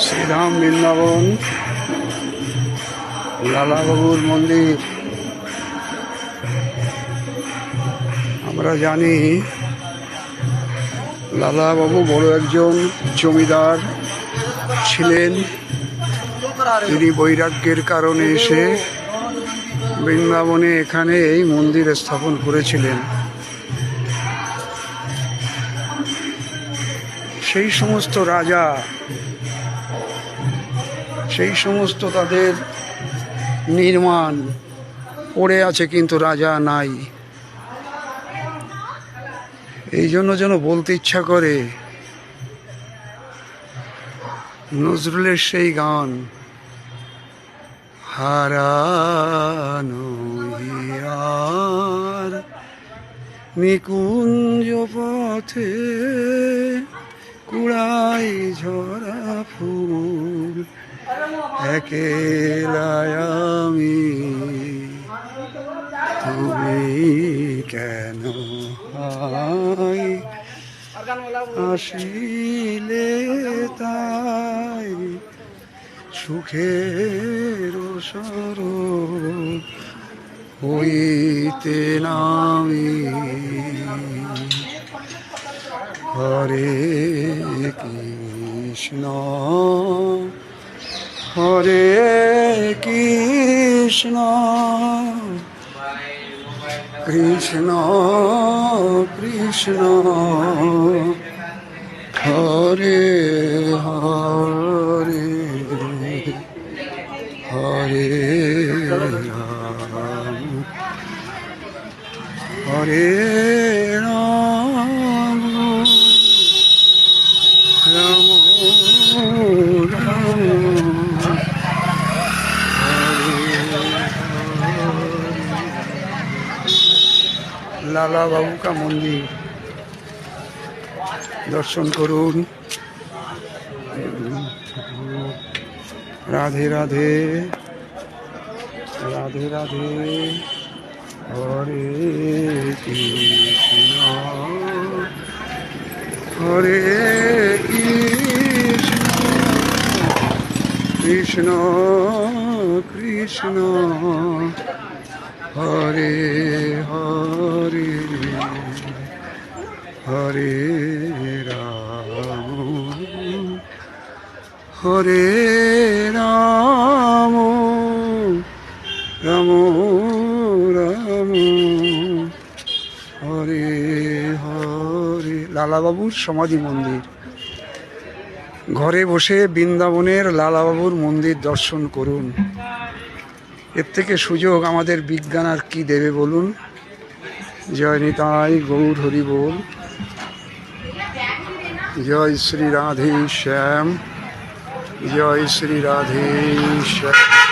শ্রীধাম বৃন্দাবন লালাবাবুর মন্দির। আমরা জানি লালাবাবু বড় একজন জমিদার ছিলেন। তিনি বৈরাগ্যের কারণে এসে বৃন্দাবনে এখানে এই মন্দির স্থাপন করেছিলেন। সেই সমস্ত রাজা, সেই সমস্ত তাদের নির্মাণ পড়ে আছে, কিন্তু রাজা নাই। এই জন্য যেন বলতে ইচ্ছা করে নজরুলের সেই গান, হারানো হিয়ার নিকুঞ্জ পথে কুড়াই ঝরা ফুল, একেলায় আমি, তুমি কেন হাই আসিলে তাই সুখের সরোবর হইতে নামি। হরে কৃষ্ণ হরে কৃষ্ণ কৃষ্ণ কৃষ্ণ হরে হরে হরে রাম হরে রাম রাম রাম লালা বাবু का मंदिर दर्शन करुन। राधे राधे राधे राधे हरे कृष्ण हरे कृष्ण कृष्ण हरे हरे हरे राम हरे राम राम राम हरे हरे। লালাবাবুর সমাধি মন্দির। ঘরে বসে বৃন্দাবনের লালাবাবুর মন্দির দর্শন করুন। এর থেকে সুযোগ আমাদের বিজ্ঞান আর কি দেবে বলুন। জয় নিতাই গৌর হরি বল। জয় শ্রী রাধে শ্যাম, জয় শ্রী রাধে শ্যাম।